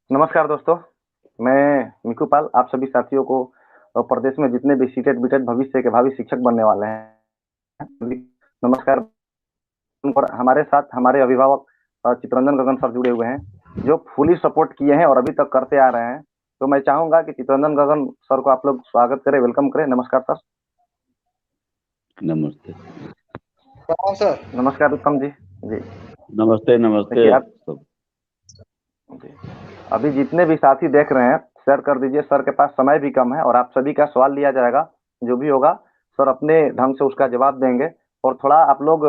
नमस्कार दोस्तों, मैं मिकू पाल आप सभी साथियों को प्रदेश में जितने भी सीटेड बीटेड भविष्य के भावी शिक्षक बनने वाले हैं सभी नमस्कार। और हमारे साथ हमारे अभिभावक चितरंजन गगन सर जुड़े हुए हैं, जो फुली सपोर्ट किए हैं और अभी तक करते आ रहे हैं। तो मैं चाहूंगा कि चितरंजन गगन सर को आप लोग स्वागत करें, वेलकम करें। नमस्कार सर। नमस्ते। सर नमस्कार उत्तम जी। जी नमस्ते नमस्ते देखिए आप सब। जी, अभी जितने भी साथी देख रहे हैं शेयर कर दीजिए। सर के पास समय भी कम है और आप सभी का सवाल लिया जाएगा। जो भी होगा सर अपने ढंग से उसका जवाब देंगे। और थोड़ा आप लोग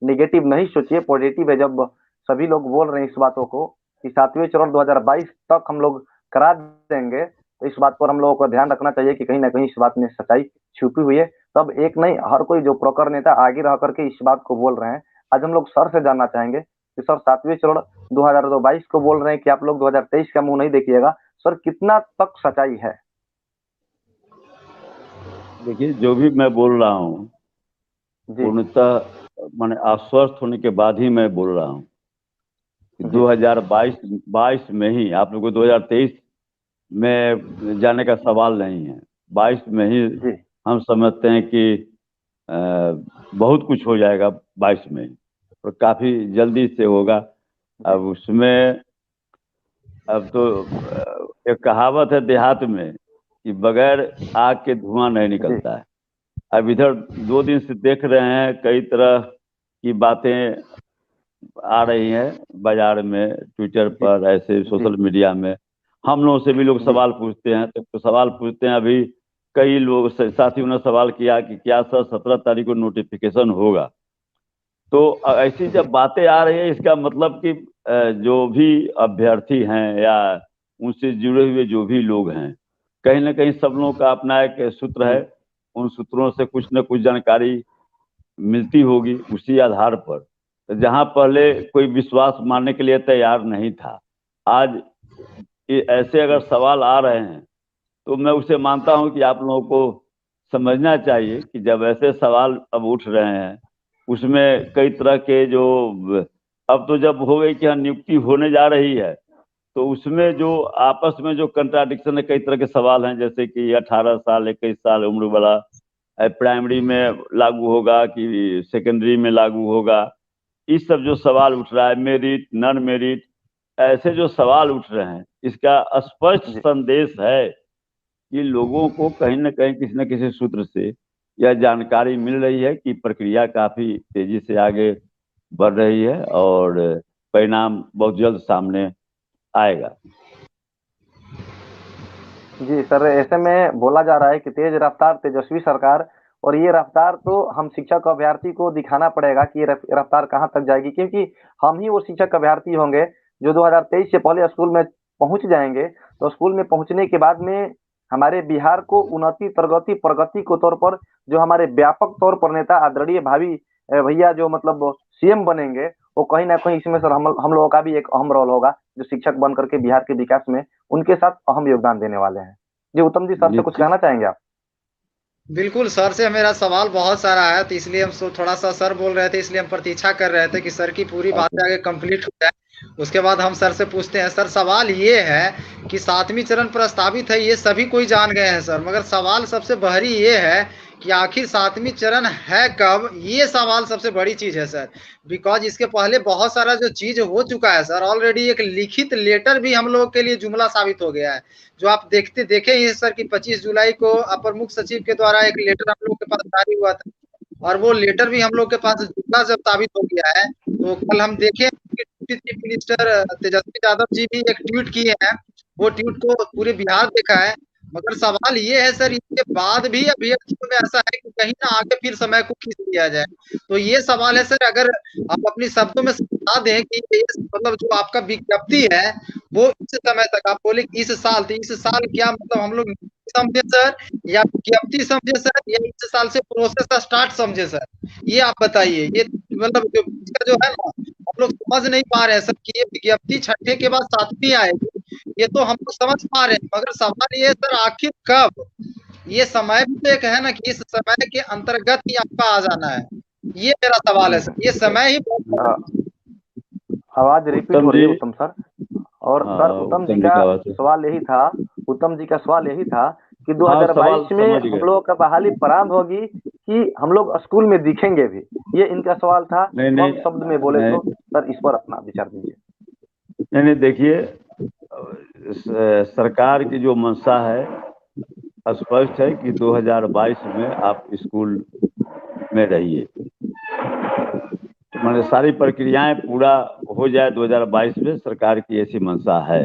निगेटिव नहीं सोचिए, पॉजिटिव है। जब सभी लोग बोल रहे हैं इस बातों को कि 7वें चरण 2022 तक हम लोग करा देंगे, तो इस बात पर हम लोगों को ध्यान रखना चाहिए कि कहीं ना कहीं इस बात में सच्चाई छुपी हुई है। तब एक नहीं, हर कोई जो प्रखर नेता आगे रह करके इस बात को बोल रहे हैं। आज हम लोग सर से जानना चाहेंगे कि सर 7वें चरण 2022 को बोल रहे हैं कि आप लोग 2023 का मुंह नहीं देखिएगा। सर कितना तक सच्चाई है? देखिए, जो भी मैं बोल रहा हूँ जी पूर्णतः माने आश्वस्त होने के बाद ही मैं बोल रहा हूँ कि जी 2022 में ही आप लोग को 2023 में जाने का सवाल नहीं है। 22 में ही जी हम समझते हैं कि अ, बहुत कुछ हो जाएगा 22 में ही, और काफी जल्दी से होगा। जी अब उसमें अब तो एक कहावत है देहात में कि बगैर आग के धुआं नहीं जी निकलता है। अब इधर 2 दिन से देख रहे हैं कई तरह की बातें आ रही हैं बाजार में, ट्विटर जी पर, ऐसे जी सोशल मीडिया में। हम लोगों से भी लोग जी सवाल पूछते हैं, तो सवाल पूछते हैं। अभी कई लोग साथियों ने सवाल किया कि क्या सर 17 तारीख को नोटिफिकेशन होगा। तो ऐसी जी जब बातें आ रही है, इसका मतलब कि जो भी अभ्यर्थी हैं या उनसे जुड़े हुए जो भी लोग हैं, कहीं ना कहीं सब लोगों का अपना एक सूत्र जी है। उन सूत्रों से कुछ न कुछ जानकारी मिलती होगी। उसी आधार पर तो जहां पहले कोई विश्वास मानने के लिए तैयार नहीं था, आज ये ऐसे अगर जी सवाल आ रहे हैं, तो मैं उसे मानता हूं कि आप लोगों को समझना चाहिए कि जब ऐसे सवाल अब उठ रहे हैं, उसमें कई तरह के जो अब तो जब हो गई कि हाँ नियुक्ति होने जा रही है, तो उसमें जो आपस में जो कंट्राडिक्शन है, कई तरह के सवाल हैं, जैसे कि 18 साल 21 साल उम्र वाला प्राइमरी में लागू होगा कि सेकेंडरी में लागू होगा। इस सब जो सवाल उठ रहा है, मेरिट नॉन मेरिट, ऐसे जो सवाल उठ रहे हैं, इसका स्पष्ट जी संदेश है कि लोगों को कहीं ना कहीं किसी न किसी सूत्र से यह जानकारी मिल रही है कि प्रक्रिया काफी तेजी से आगे बढ़ रही है और परिणाम बहुत जल्द सामने आएगा। जी सर, ऐसे में बोला जा रहा है कि तेज रफ्तार तेजस्वी सरकार। और ये रफ्तार तो हम शिक्षक अभ्यर्थी को दिखाना पड़ेगा कि ये रफ्तार कहाँ तक जाएगी, क्योंकि हम ही वो शिक्षक अभ्यर्थी होंगे जो 2023 से पहले स्कूल में पहुंच जाएंगे। तो स्कूल में पहुंचने के बाद में हमारे बिहार को उन्नति प्रगति प्रगति के तौर पर जो हमारे व्यापक तौर पर नेता आदरणीय भावी भैया जो मतलब सीएम बनेंगे, वो कहीं ना कहीं इसमें सर हम लोगों का भी एक अहम रोल होगा, जो शिक्षक बन करके बिहार के विकास में उनके साथ अहम योगदान देने वाले हैं। जी उत्तम जी, सर से कुछ निश्चित। कहना चाहेंगे आप? बिल्कुल सर से मेरा सवाल बहुत सारा है, तो इसलिए हम थोड़ा सा सर बोल रहे थे, इसलिए हम प्रतीक्षा कर रहे थे कि सर की पूरी अच्छा। बातें आगे कंप्लीट हो जाए। उसके बाद हम सर से पूछते हैं। सर सवाल ये है कि 7वीं चरण प्रस्तावित है, ये सभी कोई जान गए हैं सर, मगर सवाल सबसे बहरी ये है कि आखिर 7वीं चरण है कब। ये सवाल सबसे बड़ी चीज है सर। बिकॉज इसके पहले बहुत सारा जो चीज हो चुका है सर, ऑलरेडी एक लिखित लेटर भी हम लोग के लिए जुमला साबित हो गया है। जो आप देखे ही सर कि 25 जुलाई को अपर मुख्य सचिव के द्वारा एक लेटर हम लोग के पास जारी हुआ था, और वो लेटर भी हम लोग के पास जुमला जब साबित हो गया है। तो कल हम देखे कि चीफ मिनिस्टर तेजस्वी यादव जी भी एक ट्वीट किए हैं। वो ट्वीट को पूरे बिहार देखा है। मगर सवाल ये है सर, इसके बाद भी अभ्यर्थियों में ऐसा है कि कहीं ना आगे फिर समय को खींच लिया जाए। तो ये सवाल है सर, अगर आप अपनी शब्दों में समझा दें कि ये मतलब जो आपका विज्ञप्ति है वो इस समय तक आप बोले इस साल, तो इस साल क्या मतलब हम लोग समझे सर, या विज्ञप्ति समझे सर, या इस साल से प्रोसेस का स्टार्ट समझे सर? ये आप बताइए। ये मतलब जो इसका जो है ना, हम लोग समझ नहीं पा रहे हैं सर कि ये विज्ञप्ति छठे के बाद 7वीं आएगी। ये तो हम लोग समझ पा रहे हैं, मगर सवाल ये है सर, आखिर कब? ये समय भी तो एक है ना कि इस समय के अंतर्गत ही आपका आ जाना है। ये मेरा सवाल है जी सर, ये समय ही बहुत अ, आवाज रिपीट उत्तम हो रही जी, है उत्तम सर। और हाँ, सर उत्तम जी उत्तम जी का का आवाज है। सवाल यही था, उत्तम जी का सवाल यही था कि हाँ, सवाल 2022 में समझ हम गए। लोगों का बहाली प्रारंभ होगी कि हम लोग स्कूल में दिखेंगे भी, ये इनका सवाल था। नहीं कम नहीं शब्द में बोले नहीं तो सर इस पर अपना विचार दीजिए। नहीं नहीं, देखिए, सरकार की जो मंशा है स्पष्ट है कि 2022 में आप स्कूल में रहिए। मैंने सारी प्रक्रियाएं पूरा हो जाए 2022 में, सरकार की ऐसी मंशा है।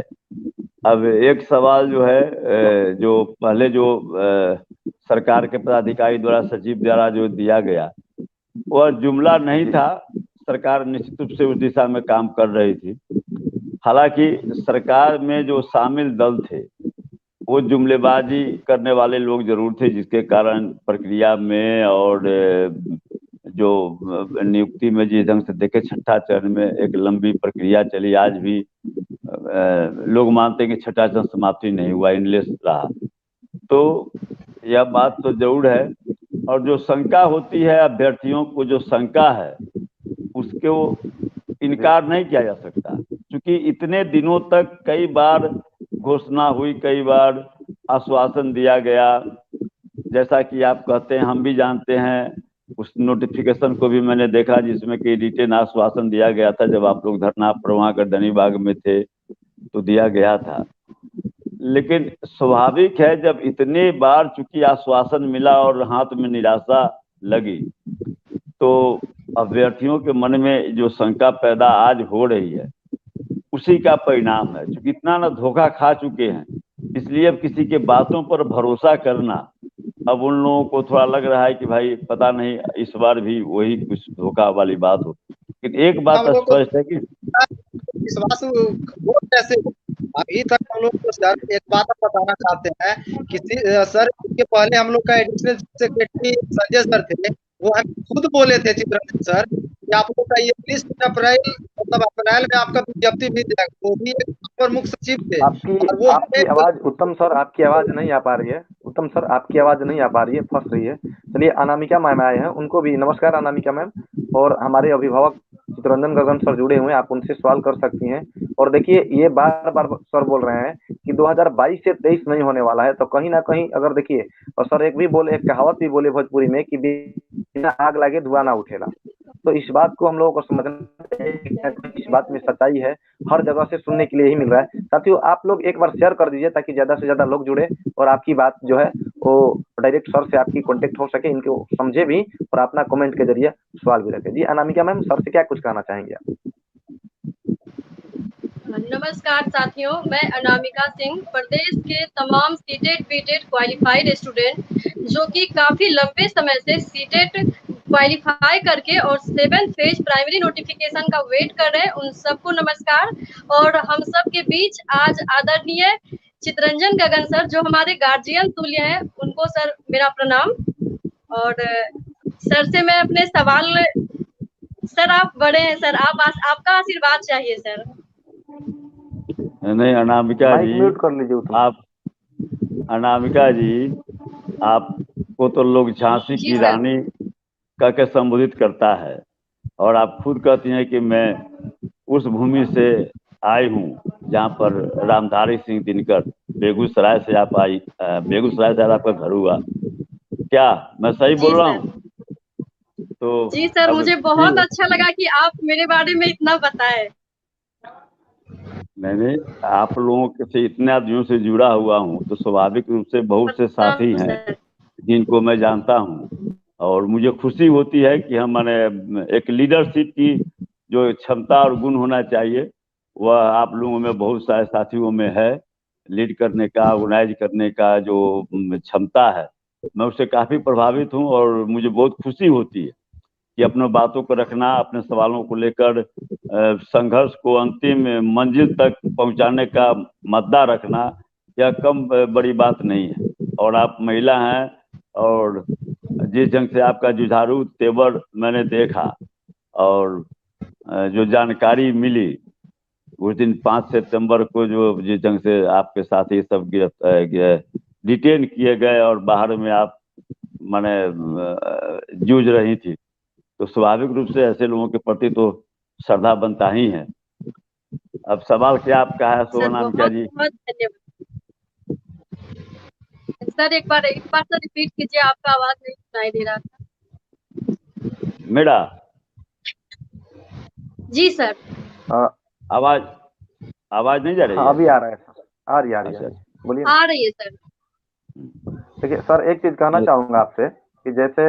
अब एक सवाल जो है, जो पहले जो सरकार के पदाधिकारी द्वारा, सचिव द्वारा जो दिया गया, वह जुमला नहीं जी था। सरकार निश्चित रूप से उस दिशा में काम कर रही थी। हालांकि सरकार में जो शामिल दल थे वो जुमलेबाजी करने वाले लोग जरूर थे, जिसके कारण प्रक्रिया में और जो नियुक्ति में जिस ढंग से देखे, छठा चरण में एक लंबी प्रक्रिया चली। आज भी लोग मानते हैं कि छठा चरण समाप्ति नहीं हुआ, इनलेस रहा। तो यह बात तो जरूर है। और जो शंका होती है अभ्यर्थियों को, जो शंका है उसको जी इनकार नहीं किया जा सकता, क्योंकि इतने दिनों तक कई बार घोषणा हुई, कई बार आश्वासन दिया गया। जैसा कि आप कहते हैं, हम भी जानते हैं, उस नोटिफिकेशन को भी मैंने देखा जिसमें कि रिटेन आश्वासन दिया गया था। जब आप लोग धरना पर वहाँ गर्दनी बाग में थे तो दिया गया था। लेकिन स्वाभाविक है, जब इतने बार चूंकि आश्वासन मिला और हाथ में निराशा लगी, तो अभ्यर्थियों के मन में जो शंका पैदा आज हो रही है उसी का परिणाम है। क्योंकि इतना ना धोखा खा चुके हैं, इसलिए अब किसी के बातों पर भरोसा करना, अब उन लोगों को थोड़ा लग रहा है कि भाई पता नहीं इस बार भी वही कुछ धोखा वाली बात हो। लेकिन एक बात हम लोग को स्पष्ट है कि विश्वास हो कैसे हो? अभी तक हम लोग को सर एक बात हम बताना चाहते हैं कि सर, इसके पहले हम लोग का एडिशनल सेक्रेटरी संजय सर थे, वो हम खुद बोले थे चित्ररंजन सर कि आप लोग का ये लिस्ट अप्रैल, मतलब अप्रैल में आपका विज्ञप्ति भी दिया, वो भी एक प्रमुख सचिव थे आपकी और वो आपकी हमें आवाज, उत्तम सर आपकी आवाज नहीं आ पा रही है। उत्तम सर आपकी आवाज नहीं आ पा रही है, फंस रही है। चलिए अनामिका मैम आए हैं, उनको भी नमस्कार अनामिका मैम। और हमारे अभिभावक चितरंजन गगन सर जुड़े हुए हैं, आप उनसे सवाल कर सकती हैं। और देखिए ये बार बार सर बोल रहे हैं कि 2022 से 23 नहीं होने वाला है, तो कहीं ना कहीं अगर देखिए, और सर एक भी बोले, एक कहावत भी बोले भोजपुरी में कि बिना आग लगे धुआं ना उठेला। तो इस बात को हम लोगों को समझना चाहिए कि इस बात में सच्चाई है, हर जगह से सुनने के लिए ही मिल रहा है। साथियों आप लोग एक बार शेयर कर दीजिए ताकि ज्यादा से ज्यादा लोग जुड़े और आपकी बात जो है वो डायरेक्ट सर से आपकी कांटेक्ट हो सके, इनको समझे भी और अपना कमेंट के जरिए सवाल भी रखे। जी अनामिका मैम, सर से क्या कुछ कहना चाहेंगे आप? नमस्कार साथियों, मैं अनामिका सिंह, प्रदेश के तमाम सीटेट बीटेट क्वालिफाइड स्टूडेंट जो कि काफ़ी लंबे समय से सीटेट क्वालिफाई करके और 7th फेज प्राइमरी नोटिफिकेशन का वेट कर रहे हैं, उन सबको नमस्कार। और हम सब के बीच आज आदरणीय चितरंजन गगन सर जो हमारे गार्जियन तुल्य हैं, उनको सर मेरा प्रणाम। और सर से मैं अपने सवाल, सर आप बड़े हैं सर, आपका आशीर्वाद चाहिए सर। नहीं अनामिका माइक जी, म्यूट कर लीजिए उत्तम। आप, अनामिका जी, आपको तो लोग झांसी जी की सर। रानी कह के संबोधित करता है, और आप खुद कहती हैं कि मैं उस भूमि से आई हूँ जहाँ पर रामधारी सिंह दिनकर, बेगूसराय से आप आई, बेगूसराय से आपका घर हुआ। क्या मैं सही जी बोल रहा सर। हूँ? तो जी सर, अब मुझे बहुत अच्छा लगा कि आप मेरे बारे में इतना बताएं। मैंने आप लोगों के से इतने आदमियों से जुड़ा हुआ हूँ, तो स्वाभाविक रूप से बहुत से साथी प्रणाम हैं सर। जिनको मैं जानता हूँ। और मुझे खुशी होती है कि हम, मैंने एक लीडरशिप की जो क्षमता और गुण होना चाहिए वह आप लोगों में, बहुत सारे साथियों में है। लीड करने का, ऑर्गेनाइज करने का जो क्षमता है, मैं उससे काफ़ी प्रभावित हूँ। और मुझे बहुत खुशी होती है कि अपने बातों को रखना, अपने सवालों को लेकर संघर्ष को अंतिम मंजिल तक पहुंचाने का मद्दा रखना, यह कम बड़ी बात नहीं है। और आप महिला हैं, और जिस ढंग से आपका जुझारू तेवर मैंने देखा, और जो जानकारी मिली उस दिन 5 सितंबर को, जो जिस ढंग से आपके साथी सब डिटेन किए गए और बाहर में आप माने जूझ रही थी, तो स्वाभाविक रूप से ऐसे लोगों के प्रति तो श्रद्धा बनता ही है। अब सवाल क्या आपका है सर सोनामिका बहुत जी? बहुत धन्यवाद सर। एक बार सर रिपीट कीजिए, आपका आवाज नहीं सुनाई दे रहा था। मेरा जी सर। आवाज आवाज नहीं जा रही हाँ है? अभी आ रहा है सर, आ रही आ अच्छा रही बोलिए ना। आ रही है सर। देखिए सर, एक चीज कहना चाहूंगा आपसे कि जैसे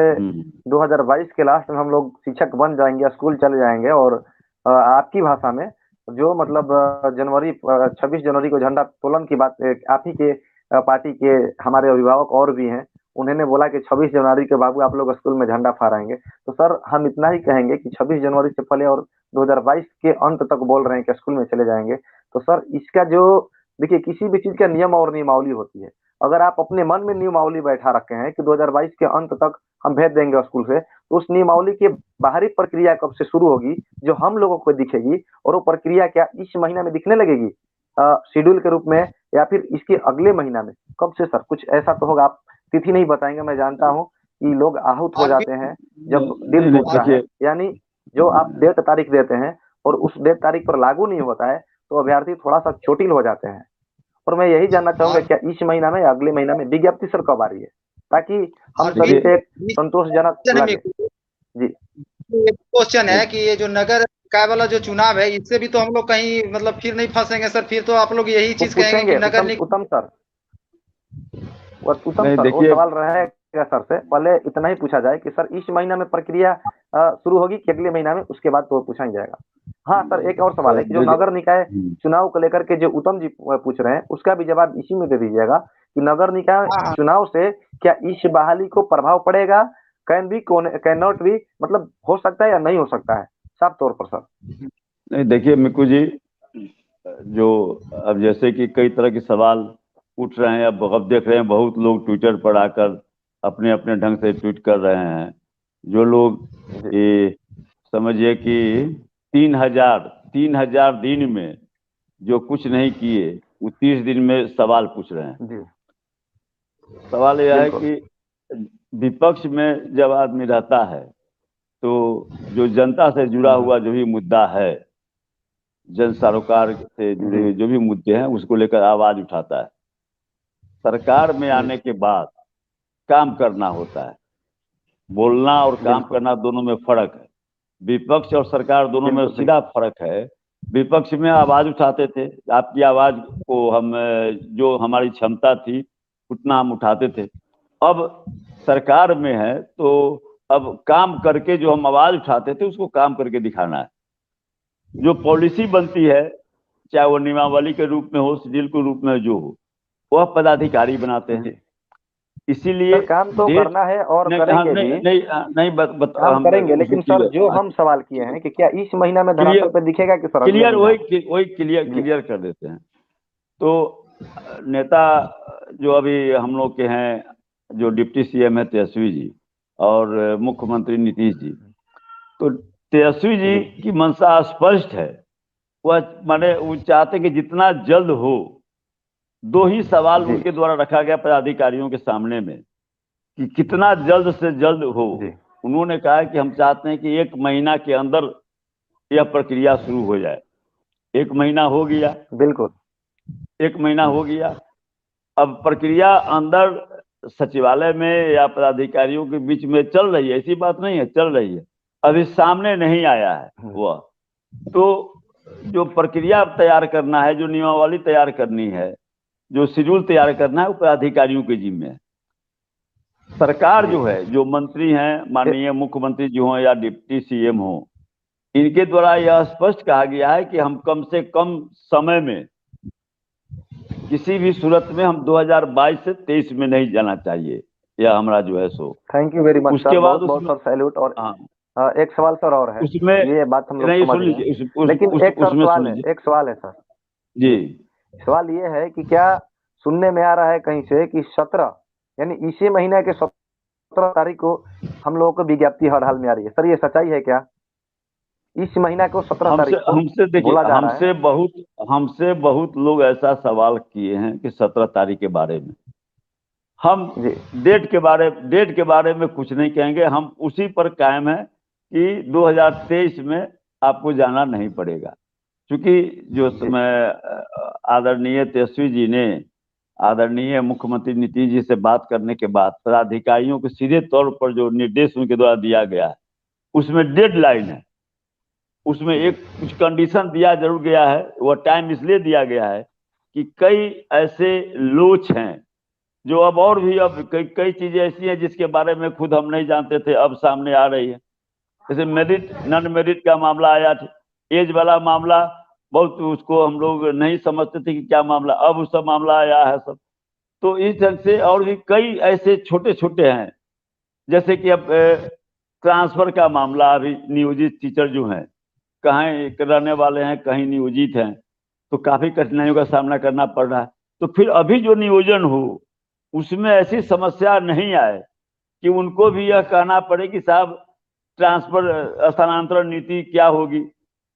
2022 के लास्ट में हम लोग शिक्षक बन जाएंगे, स्कूल चले जाएंगे, और आपकी भाषा में जो मतलब जनवरी 26 जनवरी को झंडा तोलन की बात आप ही के पार्टी के हमारे अभिभावक और भी हैं, उन्होंने बोला कि 26 जनवरी के बाबू आप लोग स्कूल में झंडा फहराएंगे। तो सर हम इतना ही कहेंगे कि 26 जनवरी से पहले और 2022 के अंत तक बोल रहे हैं कि स्कूल में चले जाएंगे। तो सर इसका जो देखिए, किसी भी चीज का नियम और नियमावली होती है। अगर आप अपने मन में नियमावली बैठा रखे हैं कि 2022 के अंत तक हम भेज देंगे स्कूल से, तो उस नियमावली की बाहरी प्रक्रिया कब से शुरू होगी जो हम लोगों को दिखेगी, और वो प्रक्रिया क्या इस महीना में दिखने लगेगी शेड्यूल के रूप में, या फिर इसके अगले महीना में? कब से सर? कुछ ऐसा तो होगा, आप तिथि नहीं बताएंगे, मैं जानता हूँ कि लोग आहूत हो अभी जाते हैं जब दिल टूटता है, यानी जो आप डेट तारीख देते हैं और उस डेट तारीख पर लागू नहीं होता है, तो अभ्यर्थी थोड़ा सा चोटिल हो जाते हैं। और मैं यही जानना चाहूंगा, क्या इस महीना में या अगले महीना में विज्ञप्ति सर कब आ रही है, ताकि हम और सभी पे एक बीच संतोषजनक में लगे? जी एक क्वेश्चन है जी कि ये जो नगर निकाय वाला जो चुनाव है, इससे भी तो हम लोग कहीं मतलब फिर नहीं फंसेंगे सर? फिर तो आप लोग यही वो चीज कहेंगे कि पूछेंगे नगर उत्तम निकाय। उत्तम सर, उत्तम नहीं सर वो देखिए, सवाल रहेगा सर से। पहले इतना ही पूछा जाए कि सर इस महीना में प्रक्रिया शुरू होगी कि अगले महीना में, उसके बाद तो पूछा ही जाएगा। हाँ सर, एक और सवाल है कि जो देखिए नगर निकाय चुनाव को लेकर के जो उत्तम जी पूछ रहे हैं, उसका भी जवाब इसी में दे दीजिएगा कि नगर निकाय हाँ हाँ चुनाव से क्या इस बहाली को प्रभाव पड़ेगा? Can be, can not be, मतलब हो सकता है या नहीं हो सकता है, साफ तौर पर सर। नहीं देखिए मिकू जी, जो अब जैसे कि कई तरह के सवाल उठ रहे हैं, अब देख रहे हैं बहुत लोग ट्विटर पर आकर अपने अपने ढंग से ट्वीट कर रहे हैं। जो लोग ये समझिए कि 3,000 दिन में जो कुछ नहीं किए, वो 30 दिन में सवाल पूछ रहे हैं। जी सवाल यह है बिल्कुल। कि विपक्ष में जब आदमी रहता है तो जो जनता से जुड़ा हुआ जो भी मुद्दा है, जन सरोकार से जुड़े हुए जो भी मुद्दे हैं, उसको लेकर आवाज उठाता है। सरकार में आने के बाद काम करना होता है। बोलना और काम बिल्कुल करना दोनों में फर्क है। विपक्ष और सरकार दोनों में बिल्कुल सीधा फर्क है। विपक्ष में आवाज उठाते थे, आपकी आवाज को हम जो हमारी क्षमता थी उतना हम उठाते थे। अब सरकार में है तो अब काम करके जो हम आवाज उठाते थे उसको काम करके दिखाना है। जो पॉलिसी बनती है, चाहे वो नियमावली के रूप में हो, शेड्यूल के रूप में जो हो, वह पदाधिकारी बनाते हैं। जी इसीलिए सर, काम तो डेट करना है और नहीं, हाँ, करेंगे नहीं भी, नहीं नहीं काम हम करेंगे, उसको लेकिन सर जो क्लियर हम सवाल किए हैं कि क्या इस महीना में धरातल क्लियर पे दिखेगा कि सर अगले क्लियर महीना? वही क्लियर जी क्लियर कर देते हैं। तो नेता जो अभी हम लोग के हैं, जो डिप्टी सीएम है तेजस्वी जी, और मुख्यमंत्री नीतीश जी, तो तेजस्वी जी की मंशा स्पष्ट है। वह माने वो चाहते कि जितना जल्द हो, 2 ही सवाल जी उनके द्वारा रखा गया पदाधिकारियों के सामने में कि कितना जल्द से जल्द हो। जी उन्होंने कहा कि हम चाहते हैं कि 1 महीना के अंदर यह प्रक्रिया शुरू हो जाए। 1 महीना हो गया, बिल्कुल 1 महीना हो गया। अब प्रक्रिया अंदर सचिवालय में या पदाधिकारियों के बीच में चल रही है, ऐसी बात नहीं है, चल रही है, अभी सामने नहीं आया है वह। तो जो प्रक्रिया तैयार करना है, जो नियमावली तैयार करनी है, जो शेड्यूल तैयार करना है, वो पदाधिकारियों के जिम्मे है। सरकार जो है, जो मंत्री हैं, माननीय मुख्यमंत्री जी हों या डिप्टी सीएम हों, इनके द्वारा यह स्पष्ट कहा गया है कि हम कम से कम समय में, किसी भी सूरत में हम 2022 से 23 में नहीं जाना चाहिए। यह हमारा जो है सो। थैंक यू वेरी मच उसके सर, बाद बहुत बहुत उसमें, सर सैल्यूट। और हाँ, एक सवाल सर और है, उसमें ये बात हम लोग नहीं, समझ सुन गए हैं, लीजिए, लेकिन एक सर उसमें सुन सवाल है, लीजिए एक सवाल है सर जी। सवाल ये है कि क्या सुनने में आ रहा है कहीं से कि 17 यानी इसी महीने के 17 तारीख को हम लोगों को विज्ञप्ति हर हाल में आ रही है? सर ये सच्चाई है क्या? इस महीना को 17 तारीख को हमसे देखिए, बोला जा रहा है। हमसे बहुत लोग ऐसा सवाल किए हैं कि 17 तारीख के बारे में। हम जी डेट के बारे में कुछ नहीं कहेंगे। हम उसी पर कायम है कि 2023 में आपको जाना नहीं पड़ेगा। चूंकि जो समय आदरणीय तेजस्वी जी ने आदरणीय मुख्यमंत्री नीतीश जी से बात करने के बाद पदाधिकारियों को सीधे तौर पर जो निर्देश उनके द्वारा दिया गया है उसमें डेडलाइन है, उसमें एक कुछ कंडीशन दिया जरूर गया है। वह टाइम इसलिए दिया गया है कि कई ऐसे लोच हैं जो अब कई चीजें ऐसी हैं जिसके बारे में खुद हम नहीं जानते थे, अब सामने आ रही है। जैसे मेरिट नॉन मेरिट का मामला आया था, एज वाला मामला बहुत उसको हम लोग नहीं समझते थे कि क्या मामला, अब उसका मामला आया है सब। तो इस ढंग से और भी कई ऐसे छोटे छोटे हैं, जैसे कि अब ट्रांसफर का मामला, अभी नियोजित टीचर जो हैं कहीं रहने वाले हैं कहीं नियोजित हैं, तो काफी कठिनाइयों का सामना करना पड़ रहा है। तो फिर अभी जो नियोजन हो उसमें ऐसी समस्या नहीं आए कि उनको भी यह कहना पड़े कि साहब ट्रांसफर स्थानांतरण नीति क्या होगी।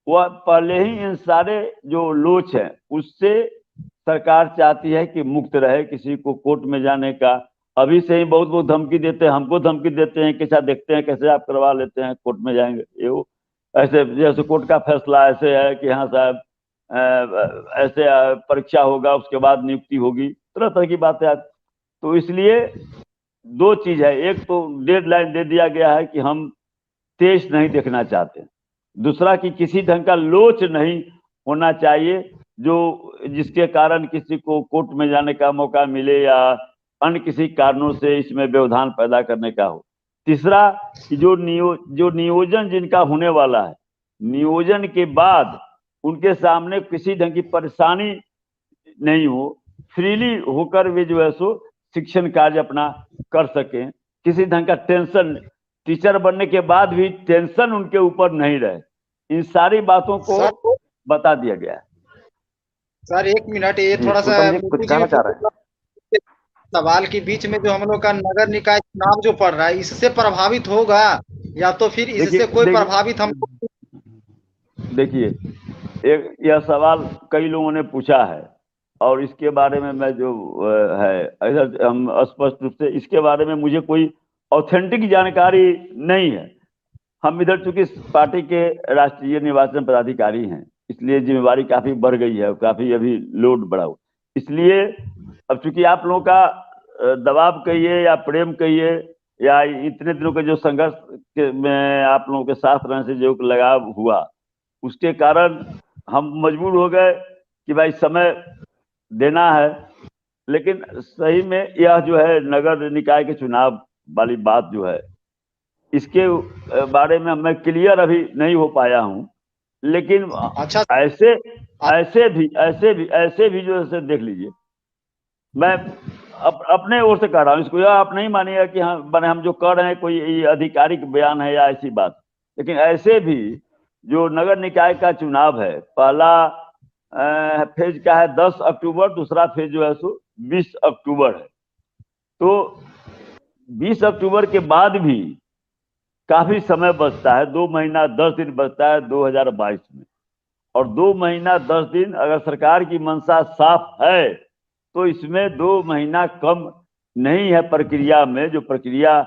वह पहले ही इन सारे जो लोच हैं उससे सरकार चाहती है कि मुक्त रहे, किसी को कोर्ट में जाने का अभी से ही बहुत बहुत धमकी देते हैं, हमको धमकी देते हैं कि अच्छा देखते हैं कैसे आप करवा लेते हैं, कोर्ट में जाएंगे ये वो। ऐसे जैसे कोर्ट का फैसला ऐसे है कि हाँ साहब ऐसे परीक्षा होगा उसके बाद नियुक्ति होगी, तरह तरह की बातें आती। तो इसलिए दो चीज है, एक तो डेडलाइन दे दिया गया है कि हम तेज नहीं देखना चाहते, दूसरा कि किसी ढंग का लोच नहीं होना चाहिए जो जिसके कारण किसी को कोर्ट में जाने का मौका मिले या अन्य किसी कारणों से इसमें व्यवधान पैदा करने का हो। तीसरा कि जो नियोजन जिनका होने वाला है, नियोजन के बाद उनके सामने किसी ढंग की परेशानी नहीं हो, फ्रीली होकर वे जो है सो शिक्षण कार्य अपना कर सकें, किसी ढंग का टेंशन, टीचर बनने के बाद भी टेंशन उनके ऊपर नहीं रहे, इन सारी बातों को बता दिया गया है। सर एक मिनट, ये थोड़ा सा कुछ कहना चाह रहे हैं सवाल के बीच में, जो हम लोग का नगर निकाय चुनाव जो पड़ रहा है इससे प्रभावित होगा या तो फिर इससे कोई प्रभावित हम? देखिए एक यह सवाल कई लोगों ने पूछा है और इसके बारे में मैं जो है इधर हम स्पष्ट रूप से इसके बारे में मुझे कोई ऑथेंटिक जानकारी नहीं है। हम इधर चूंकि पार्टी के राष्ट्रीय निर्वाचन पदाधिकारी हैं इसलिए जिम्मेवारी काफी बढ़ गई है, काफी अभी लोड बढ़ा हुआ, इसलिए अब चूंकि आप लोगों का दबाव कहिए या प्रेम कहिए या इतने दिनों के जो संघर्ष में आप लोगों के साथ रहने से जो लगाव हुआ उसके कारण हम मजबूर हो गए कि भाई समय देना है। लेकिन सही में यह जो है नगर निकाय के चुनाव वाली बात जो है इसके बारे में मैं क्लियर अभी नहीं हो पाया हूं, लेकिन अच्छा ऐसे भी जो है देख लीजिए, मैं अपने ओर से कह रहा हूं इसको, यह आप नहीं मानिएगा कि हम जो कर रहे हैं कोई आधिकारिक बयान है या ऐसी बात, लेकिन ऐसे भी जो नगर निकाय का चुनाव है पहला फेज का है 10 अक्टूबर, दूसरा फेज जो है सो 20 अक्टूबर है। तो 20 अक्टूबर के बाद भी काफी समय बचता है, 2 महीना 10 दिन बचता है 2022 में, और 2 महीना 10 दिन अगर सरकार की मंशा साफ है तो इसमें 2 महीना कम नहीं है प्रक्रिया में। जो प्रक्रिया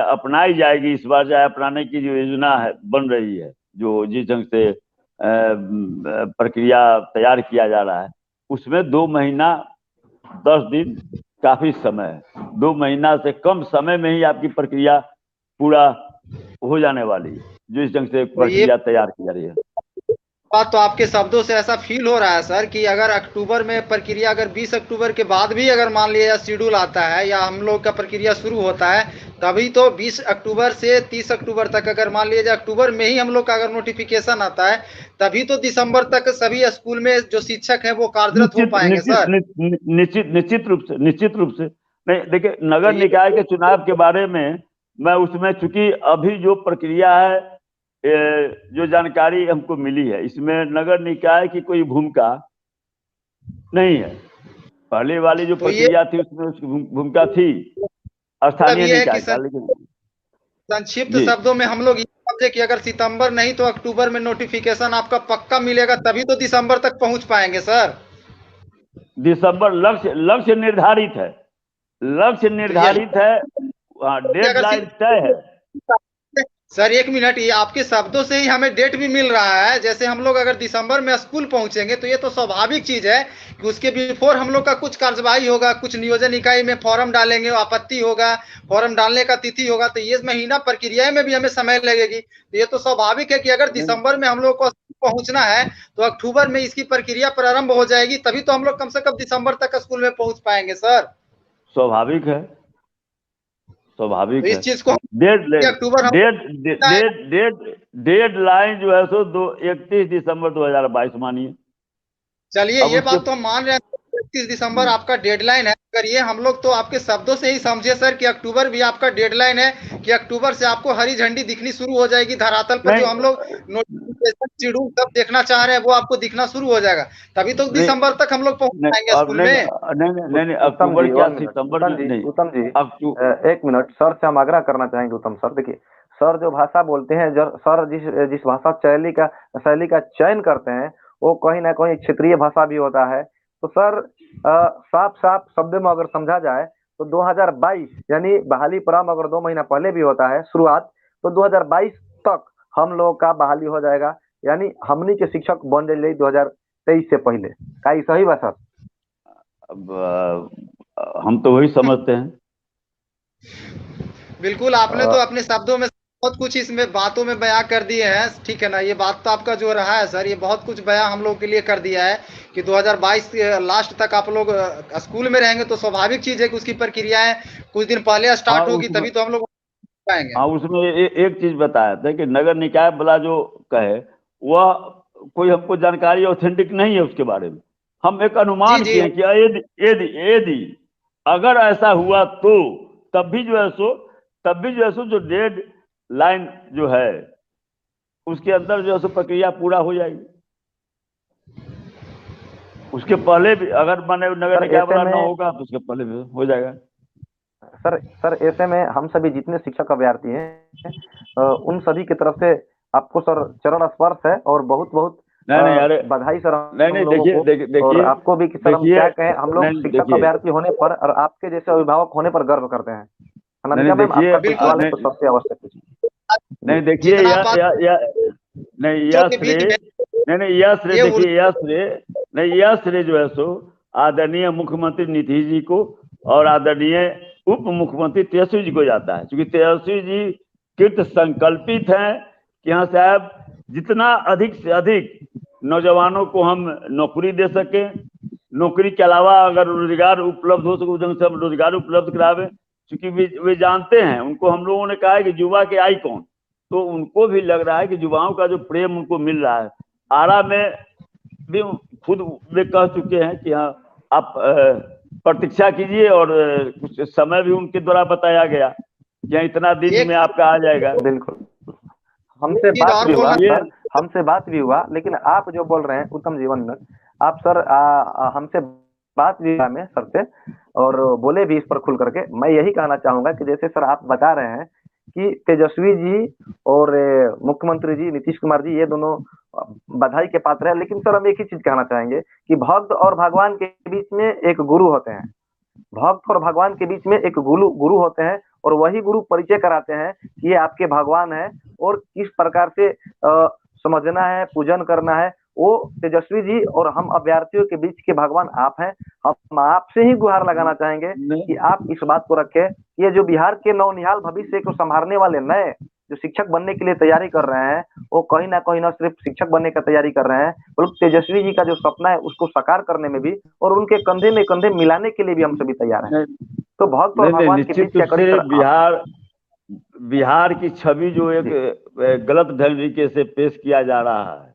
अपनाई जाएगी इस बार, चाहे अपनाने की जो योजना है बन रही है, जो जिस ढंग से प्रक्रिया तैयार किया जा रहा है उसमें 2 महीना 10 दिन काफी समय है। 2 महीना से कम समय में ही आपकी प्रक्रिया पूरा हो जाने वाली है, जो इस ढंग से प्रक्रिया तैयार की जा रही है। बात तो आपके शब्दों से ऐसा फील हो रहा है सर कि अगर अक्टूबर में प्रक्रिया, अगर 20 अक्टूबर के बाद भी अगर मान लिया शेड्यूल आता है या हम लोग का प्रक्रिया शुरू होता है तभी तो 20 अक्टूबर से 30 अक्टूबर तक, अगर मान लिया जाए अक्टूबर में ही हम लोग का अगर नोटिफिकेशन आता है तभी तो दिसंबर तक सभी स्कूल में जो शिक्षक है वो कार्यरत हो पाएंगे सर। निश्चित रूप से नहीं। देखिए नगर निकाय के चुनाव के बारे में मैं उसमें चूंकि अभी जो प्रक्रिया है जो जानकारी हमको मिली है इसमें नगर निकाय की कोई भूमिका नहीं है। पहले वाली जो प्रक्रिया थी उसमें उसकी भूमिका थी स्थानीय निकाय का। लेकिन संक्षिप्त शब्दों में हम लोग ये समझे कि अगर सितंबर नहीं तो अक्टूबर में नोटिफिकेशन आपका पक्का मिलेगा तभी तो दिसंबर तक पहुंच पाएंगे सर। दिसंबर लक्ष्य निर्धारित है, लक्ष्य निर्धारित है, डेडलाइन तय है। सर एक मिनट, ये आपके शब्दों से ही हमें डेट भी मिल रहा है। जैसे हम लोग अगर दिसंबर में स्कूल पहुंचेंगे तो ये तो स्वाभाविक चीज है कि उसके बिफोर हम लोग का कुछ कार्यवाही होगा, कुछ नियोजन इकाई में फॉर्म डालेंगे, आपत्ति होगा, फॉर्म डालने का तिथि होगा, तो ये महीना प्रक्रिया में भी हमें समय लगेगी। तो ये तो स्वाभाविक है कि अगर दिसंबर में हम लोग को पहुंचना है तो अक्टूबर में इसकी प्रक्रिया प्रारंभ हो जाएगी, तभी तो हम लोग कम से कम दिसंबर तक स्कूल में पहुंच पाएंगे सर। स्वाभाविक है, तो स्वाभाविक इस है। चीज को अक्टूबर डेड लाइन जो है सो 31 दिसंबर 2022 मानिए। चलिए अब ये उसके बात तो हम मान रहे हैं, 31 दिसंबर आपका डेडलाइन है। अगर ये हम लोग तो आपके शब्दों से ही समझे सर कि अक्टूबर भी आपका डेडलाइन है, कि अक्टूबर से आपको हरी झंडी दिखनी शुरू हो जाएगी धरातल पर। जो हम लोग नोटिफिकेशन शेड्यूल सब देखना चाह रहे हैं वो आपको दिखना शुरू हो जाएगा, तभी तो नहीं दिसंबर तक हम लोग पहुंच नहीं पाएंगे अब स्कूल नहीं में। नहीं नहीं नहीं उत्तम अक्टूबर जी क्या 1 मिनट, सितंबर उत्तम में जी, नहीं। उत्तम जी अब 1 मिनट सर से हम आग्रह करना चाहेंगे। उत्तम सर देखिए, सर जो भाषा बोलते हैं, सर जिस जिस भाषा शैली का चयन करते हैं वो कहीं ना कहीं क्षेत्रीय भाषा भी होता है। तो सर साफ साफ शब्द में अगर समझा जाए तो 2022 यानी बहाली प्रारंभ अगर 2 महीना पहले भी होता है शुरुआत, तो 2022 तक हम लोगों का बहाली हो जाएगा, यानी हमनी के शिक्षक बन जाइए 2023 से पहले। का ये सही बात सर? अब हम तो वही समझते हैं। बिल्कुल, आपने तो अपने शब्दों में बहुत कुछ इसमें बातों में बयां कर दिए हैं, ठीक है ना। ये बात तो आपका जो रहा है सर, ये बहुत कुछ बयां हम लोग के लिए कर दिया है कि 2022 के लास्ट तक आप लोग स्कूल में रहेंगे। तो स्वाभाविक चीज है कि उसकी प्रक्रियाएं कुछ दिन पहले स्टार्ट होगी, तभी तो हम लोग पाएंगे। हाँ, उसमें एक चीज बताया था कि नगर निकाय वाला जो कहे वह कोई हमको जानकारी ऑथेंटिक नहीं है उसके बारे में। हम एक अनुमान जी, किए कि यदि अगर ऐसा हुआ तो तब भी जो है सो जो डेड लाइन जो है उसके अंदर जो है सो प्रक्रिया पूरा हो जाएगी। उसके पहले भी अगर माने नगर निकाय वाला न होगा तो उसके पहले भी हो जाएगा। सर ऐसे में हम सभी जितने शिक्षक अभ्यर्थी हैं उन सभी की तरफ से आपको सर चरण स्पर्श है और बहुत बहुत नहीं अरे बधाई सर। नहीं देखिए और आपको भी सर हम क्या कहें, हम लोग शिक्षक अभ्यर्थी होने पर और आपके जैसे अभिभावक होने पर गर्व करते हैं। अनामिका मैम, आपका कुछ सवाल है तो सबसे अवश्य पूछिए। नहीं देखिए यह श्रेय जो है सो आदरणीय मुख्यमंत्री नीतीश जी को और आदरणीय उप मुख्यमंत्री तेजस्वी जी को जाता है, क्योंकि तेजस्वी जी कृत संकल्पित हैं कि हाँ साहब जितना अधिक से अधिक नौजवानों को हम नौकरी दे सके, नौकरी के अलावा अगर रोजगार उपलब्ध हो सके उस ढंग से हम रोजगार उपलब्ध करावे। क्योंकि वे जानते हैं, उनको हम लोगों ने कहा है कि युवा के आइकॉन, तो उनको भी लग रहा है कि युवाओं का जो प्रेम उनको मिल रहा है। आरा में भी खुद वे कह चुके हैं कि हाँ आप प्रतीक्षा कीजिए और कुछ समय भी उनके द्वारा बताया गया कि इतना दिन में आपका आ जाएगा। बिल्कुल, हमसे बात भी हुआ, लेकिन आप जो बोल रहे हैं उत्तम जीवन में, आप सर हमसे बात भी हुआ में सर से और बोले भी इस पर खुल करके। मैं यही कहना चाहूंगा कि जैसे सर आप बता रहे हैं कि तेजस्वी जी और मुख्यमंत्री जी नीतीश कुमार जी ये दोनों बधाई के पात्र है, लेकिन सर हम एक ही चीज कहना चाहेंगे कि भक्त और भगवान के बीच में एक गुरु होते हैं। भक्त और भगवान के बीच में एक गुरु होते हैं और वही गुरु परिचय कराते हैं कि ये आपके भगवान है और किस प्रकार से समझना है, पूजन करना है। वो तेजस्वी जी और हम अभ्यर्थियों के बीच के भगवान आप हैं। हम आपसे ही गुहार लगाना चाहेंगे कि आप इस बात को रखें। ये जो बिहार के नवनिहाल भविष्य को संभालने वाले नए जो शिक्षक बनने के लिए तैयारी कर रहे हैं, वो कहीं ना कहीं न सिर्फ शिक्षक बनने का तैयारी कर रहे हैं, बल्कि तेजस्वी जी का जो सपना है उसको साकार करने में भी और उनके कंधे में कंधे मिलाने के लिए भी हम सभी तैयार हैं। तो भक्त और भगवान के बीच क्या बिहार की छवि जो एक गलत तरीके से पेश किया जा रहा है,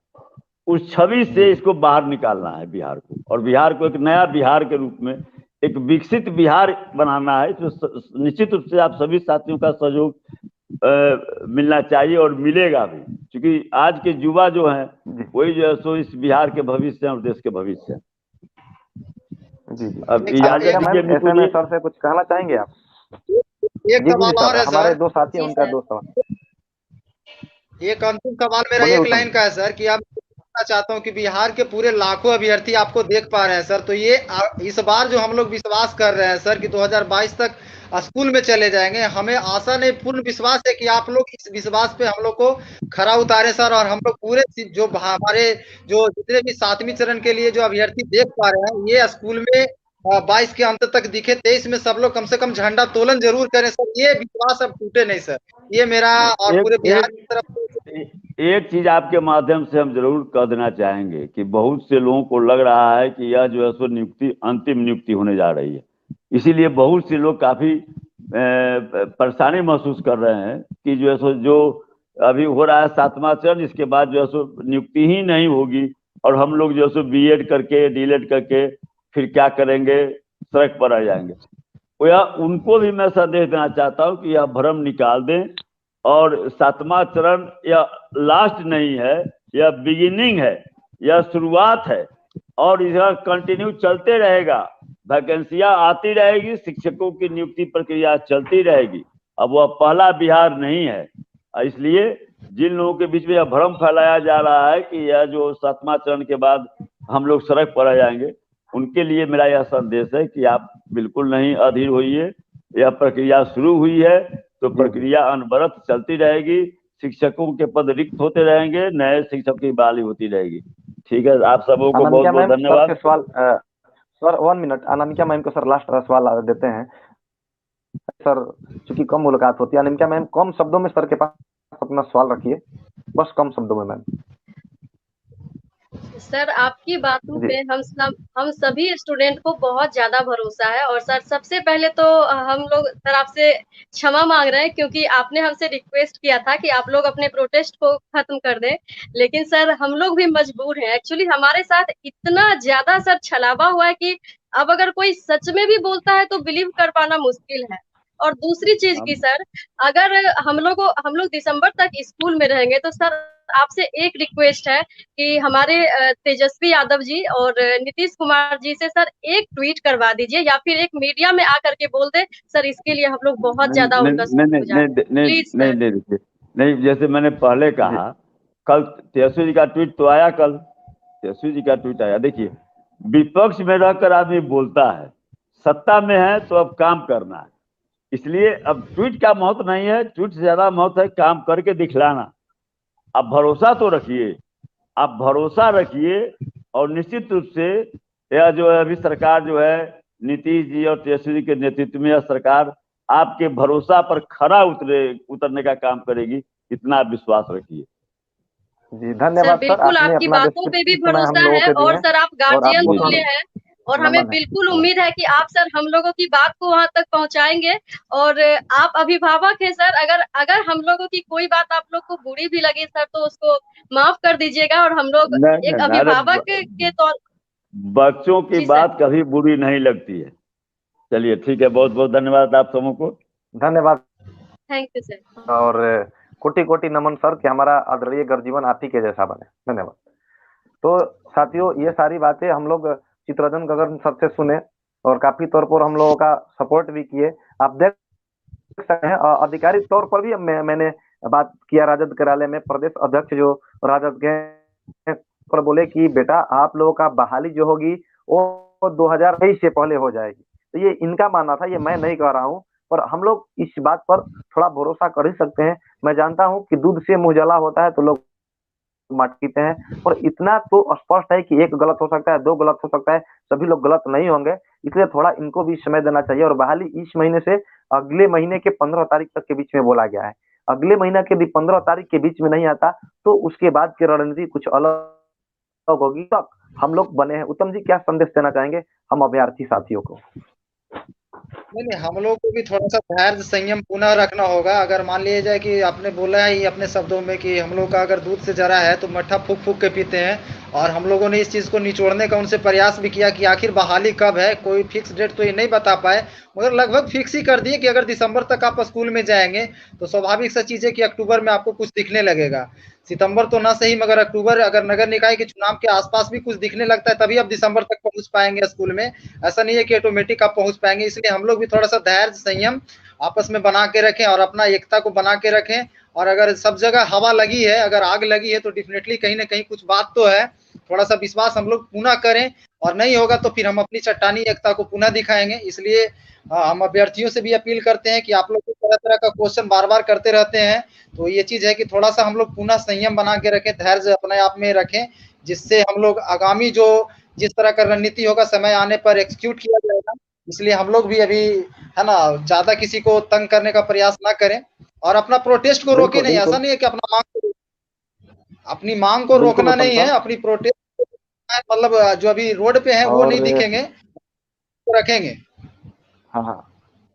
उस छवि से इसको बाहर निकालना है बिहार को, और बिहार को एक नया बिहार के रूप में एक विकसित बिहार बनाना है। तो निश्चित रूप से आप सभी साथियों का सहयोग मिलना चाहिए और मिलेगा भी, क्योंकि आज के युवा जो हैं वही जो है सो इस बिहार के भविष्य और देश के भविष्य हैं। अब ऐसे में सर से कुछ कहना चाहेंगे आप? एक सवाल और है हमारे दो साथी हैं, उनका 2 सवाल। एक अंतिम सवाल मेरा एक लाइन का है सर कि आप चाहता हूं कि बिहार के पूरे लाखों अभ्यर्थी आपको देख पा रहे हैं सर, तो ये इस बार जो हम लोग विश्वास कर रहे हैं सर कि 2022 तक स्कूल में चले जाएंगे। हमें आशा नहीं, पूर्ण विश्वास है कि आप लोग इस विश्वास पे हम लोग को खरा उतारे सर, और हम लोग पूरे जो हमारे जो जितने भी 7वीं चरण के लिए जो अभ्यर्थी देख पा रहे हैं, ये स्कूल में 22 के अंत तक दिखे, 23 में सब लोग कम से कम झंडा तोलन जरूर करें सर। ये विश्वास अब टूटे नहीं सर, ये मेरा और पूरे एक बिहार एक की तरफ से। एक चीज आपके माध्यम से हम जरूर कह देना चाहेंगे कि बहुत से लोगों को लग रहा है कि यह जो है सो नियुक्ति अंतिम नियुक्ति होने जा रही है, इसीलिए बहुत से लोग काफी परेशानी महसूस कर रहे हैं कि जो है सो जो अभी हो रहा है 7वां चरण, इसके बाद जो है सो नियुक्ति ही नहीं होगी और हम लोग जो है सो बीएड करके डीएड करके फिर क्या करेंगे, सड़क पर आ जाएंगे। उनको भी मैं संदेश देना चाहता हूँ कि यह भ्रम निकाल दें और 7वां चरण यह लास्ट नहीं है, यह बिगिनिंग है, यह शुरुआत है और यह कंटिन्यू चलते रहेगा। वैकेंसियां आती रहेगी, शिक्षकों की नियुक्ति प्रक्रिया चलती रहेगी। अब वह पहला बिहार नहीं है, इसलिए जिन लोगों के बीच में यह भ्रम फैलाया जा रहा है कि यह जो 7वां चरण के बाद हम लोग सड़क पर आ जाएंगे, उनके लिए मेरा यह संदेश है कि आप बिल्कुल नहीं अधीर होइए। यह प्रक्रिया शुरू हुई है तो प्रक्रिया अनवरत चलती रहेगी, शिक्षकों के पद रिक्त होते रहेंगे, नए शिक्षक की बहाली होती रहेगी। ठीक है, आप सबों को बहुत बहुत धन्यवाद। सवाल सर 1 मिनट, अनामिका मैम को सर लास्ट सवाल देते हैं सर, चूंकि कम मुलाकात होती है। अनामिका मैम कम शब्दों में सर के पास अपना सवाल रखिए, बस कम शब्दों में मैम। सर आपकी बातों पे हम सभी स्टूडेंट को बहुत ज्यादा भरोसा है। और सर सबसे पहले तो हम लोग सर आपसे क्षमा मांग रहे हैं, क्योंकि आपने हमसे रिक्वेस्ट किया था कि आप लोग अपने प्रोटेस्ट को खत्म कर दें, लेकिन सर हम लोग भी मजबूर हैं। एक्चुअली हमारे साथ इतना ज्यादा सर छलावा हुआ है कि अब अगर कोई सच में भी बोलता है तो बिलीव कर पाना मुश्किल है। और दूसरी चीज की सर, अगर हम लोग दिसंबर तक स्कूल में रहेंगे तो सर आपसे एक रिक्वेस्ट है कि हमारे तेजस्वी यादव जी और नीतीश कुमार जी से सर एक ट्वीट करवा दीजिए या फिर एक मीडिया में आकर के बोल दे सर, इसके लिए हम लोग बहुत ज्यादा उनका शुक्रगुजार हैं। Please sir. नहीं, जैसे मैंने पहले कहा, कल तेजस्वी जी का ट्वीट तो आया, कल तेजस्वी जी का ट्वीट आया। देखिए, विपक्ष में रहकर आदमी बोलता है, सत्ता में है तो अब काम करना है। इसलिए अब ट्वीट का महत्व नहीं है, ट्वीट से ज्यादा महत्व है काम करके दिखलाना। आप भरोसा तो रखिए, आप भरोसा रखिए और निश्चित रूप से यह जो है अभी सरकार जो है नीतीश जी और तेजस्वी जी के नेतृत्व में यह सरकार आपके भरोसा पर खरा उतरने का काम करेगी, इतना विश्वास रखिए। जी धन्यवाद सर, बिल्कुल आपकी बातों पे भी भरोसा है। और सर आप गार्जियन तुल्य हैं और हमें बिल्कुल उम्मीद है कि आप सर हम लोगों की बात को वहां तक पहुंचाएंगे। और आप अभिभावक हैं सर, अगर हम लोगों की कोई बात आप लोग को बुरी भी लगी सर तो उसको माफ कर दीजिएगा। और हम लोग एक अभिभावक के तौर, बच्चों की बात कभी बुरी नहीं लगती है। चलिए ठीक है, बहुत बहुत धन्यवाद आप सबों को। धन्यवाद, थैंक यू सर। और कोटि कोटि नमन सर कि हमारा आदरणीय गर्जीवन आप ही के जैसा बने। धन्यवाद। तो साथियों, ये सारी बातें हम लोग चित्ररंजन गगन सर से सुने और काफी तौर पर हम लोगों का सपोर्ट भी किए। आप देख सकते हैं आधिकारिक तौर पर भी मैंने बात किया राजद कार्यालय में, प्रदेश अध्यक्ष जो राजद के पर बोले कि बेटा आप लोगों का बहाली जो होगी वो 2023 से पहले हो जाएगी। तो ये इनका मानना था, ये मैं नहीं कह रहा हूँ, पर हम लोग इस बात पर थोड़ा भरोसा कर ही सकते हैं। मैं जानता हूँ कि दूध से मुंह जला होता है तो लोग मत पीते हैं, और इतना तो स्पष्ट है कि एक गलत हो सकता है, दो गलत हो सकता है, सभी लोग गलत नहीं होंगे। इसलिए थोड़ा इनको भी समय देना चाहिए। और बहाली इस महीने से अगले महीने के 15 तारीख तक के बीच में बोला गया है। अगले महीना के भी 15 तारीख के बीच में नहीं आता तो उसके बाद की रणनीति कुछ अलग होगी। तक हम लोग बने हैं। उत्तम जी क्या संदेश देना चाहेंगे हम अभ्यर्थी साथियों को? नहीं, हम लोग को भी थोड़ा सा धैर्य संयम पुनः रखना होगा। अगर मान लिया जाए कि आपने बोला है ये अपने शब्दों में कि हम लोग का अगर दूध से जरा है तो मट्ठा फूक फूक के पीते हैं, और हम लोगों ने इस चीज़ को निचोड़ने का उनसे प्रयास भी किया कि आखिर बहाली कब है। कोई फिक्स डेट तो ये नहीं बता पाए, मगर लगभग फिक्स ही कर दिए कि अगर दिसंबर तक आप स्कूल में जाएंगे तो स्वाभाविक सा चीज़ है कि अक्टूबर में आपको कुछ दिखने लगेगा। सितंबर तो ना सही मगर अक्टूबर, अगर नगर निकाय के चुनाव के आसपास भी कुछ दिखने लगता है तभी आप दिसंबर तक पहुंच पाएंगे स्कूल में। ऐसा नहीं है कि ऑटोमेटिक आप पहुंच पाएंगे। इसलिए हम लोग भी थोड़ा सा धैर्य संयम आपस में बना के रखें और अपना एकता को बना के रखें। और अगर सब जगह हवा लगी है, अगर आग लगी है तो डेफिनेटली कहीं ना कहीं कुछ बात तो है। थोड़ा सा विश्वास हम लोग पुनः करें, और नहीं होगा तो फिर हम अपनी चट्टानी एकता को पुनः दिखाएंगे। इसलिए हम अभ्यर्थियों से भी अपील करते हैं कि आप लोग तरह तरह का क्वेश्चन बार बार करते रहते हैं, तो ये चीज है कि थोड़ा सा हम लोग पुनः संयम बना के रखें, धैर्य अपने आप में रखें, जिससे हम लोग आगामी जो जिस तरह का रणनीति होगा समय आने पर एग्जीक्यूट किया जाएगा। इसलिए हम लोग भी अभी है ना ज्यादा किसी को तंग करने का प्रयास ना करें, और अपना प्रोटेस्ट को रोके बिल्कुल नहीं। ऐसा बिल्कुल नहीं है कि अपनी मांग को बिल्कुल रोकना उत्तम नहीं है, सर। अपनी प्रोटेस्ट मतलब जो अभी रोड पे है वो नहीं और दिखेंगे, तो रखेंगे। हाँ हाँ,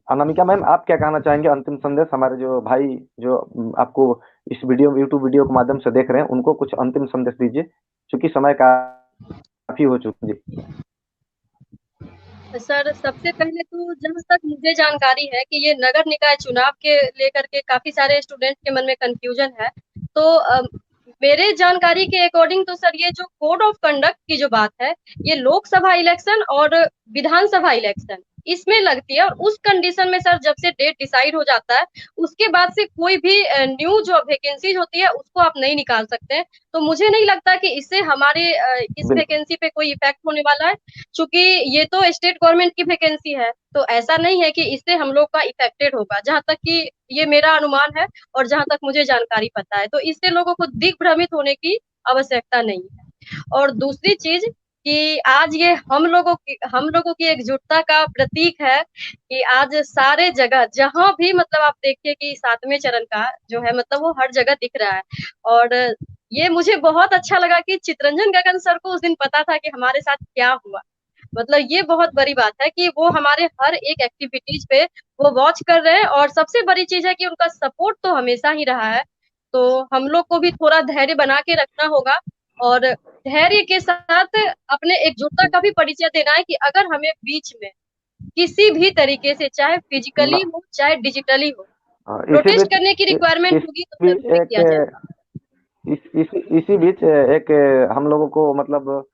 अनामिका मैम, आप क्या कहना चाहेंगे? अंतिम संदेश हमारे जो भाई जो आपको इस वीडियो यूट्यूब वीडियो के माध्यम से देख रहे हैं, उनको कुछ अंतिम संदेश दीजिए, क्योंकि समय काफी हो चुका जी। सर, सबसे पहले तो जहाँ तक मुझे जानकारी है कि ये नगर निकाय चुनाव के लेकर के काफ़ी सारे स्टूडेंट्स के मन में कन्फ्यूजन है। तो मेरे जानकारी के अकॉर्डिंग तो सर ये जो कोड ऑफ कंडक्ट की जो बात है, ये लोकसभा इलेक्शन और विधानसभा इलेक्शन इसमें लगती है, और उस कंडीशन में सर जब से डेट डिसाइड हो जाता है, उसके बाद से कोई भी न्यू जो वैकेंसीज होती है उसको आप नहीं निकाल सकते हैं। तो मुझे नहीं लगता कि इससे हमारे इस बिल्कुल वैकेंसी पे कोई इफेक्ट होने वाला है, चूंकि ये तो स्टेट गवर्नमेंट की वैकेंसी है, तो ऐसा नहीं है कि इससे हम लोग का इफेक्टेड होगा, जहां तक कि ये मेरा अनुमान है और जहां तक मुझे जानकारी पता है। तो इससे लोगों को दिग्भ्रमित होने की आवश्यकता नहीं है। और दूसरी चीज कि आज ये हम लोगों की एकजुटता का प्रतीक है कि आज सारे जगह जहां भी मतलब आप देखिए कि 7वें चरण का जो है मतलब वो हर जगह दिख रहा है। और ये मुझे बहुत अच्छा लगा कि चितरंजन गगन सर को उस दिन पता था कि हमारे साथ क्या हुआ। मतलब ये बहुत बड़ी बात है कि वो हमारे हर एक एक्टिविटीज पे वो वॉच कर रहे हैं, और सबसे बड़ी चीज है कि उनका सपोर्ट तो हमेशा ही रहा है। तो हम लोग को भी थोड़ा धैर्य बना के रखना होगा, और धैर्य के साथ अपने एकजुटता का भी परिचय देना है कि अगर हमें बीच में किसी भी तरीके से चाहे फिजिकली न- हो चाहे डिजिटली हो इसी प्रोटेस्ट बीच करने की रिक्वायरमेंट इस होगी तो भी जरूर एक किया जाएगा। इसी बीच एक हम लोगों को मतलब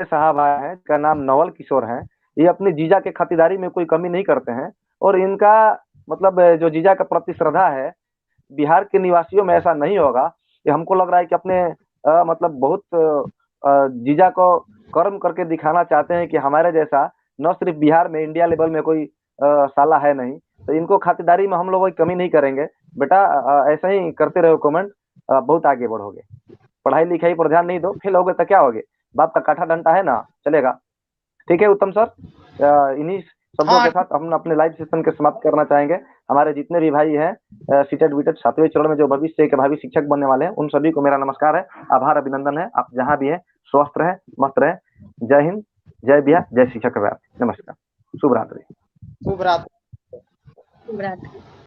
साहब आए हैं, का नाम नवल किशोर है। ये अपनी जीजा के खातिरदारी में कोई कमी नहीं करते हैं, और इनका मतलब जो जीजा का प्रति श्रद्धा है, बिहार के निवासियों में ऐसा नहीं होगा। ये हमको लग रहा है कि अपने मतलब बहुत जीजा को कर्म करके दिखाना चाहते हैं कि हमारे जैसा न सिर्फ बिहार में, इंडिया लेवल में कोई साला है नहीं। तो इनको खातिरदारी में हम लोग कोई कमी नहीं करेंगे। बेटा ऐसा ही करते रहो कमेंट, बहुत आगे बढ़ोगे। पढ़ाई लिखाई पर ध्यान नहीं दो, फेल होगे तो क्या होगे? बाप का काठा डंडा है ना, चलेगा। ठीक है उत्तम सर, इन्हीं शब्दों हाँ के साथ हम अपने लाइव सेशन के समाप्त करना चाहेंगे। हमारे जितने भी भाई हैं सीटेड बीटेड 7वें चरण में जो भविष्य के भावी शिक्षक बनने वाले हैं, उन सभी को मेरा नमस्कार है, आभार, अभिनंदन है। आप जहाँ भी हैं स्वस्थ रहें, मस्त रहें। जय हिंद, जय बिहार, जय शिक्षक। नमस्कार, शुभ रात्रि। शुभ रात्रि। शुभ रात्रि।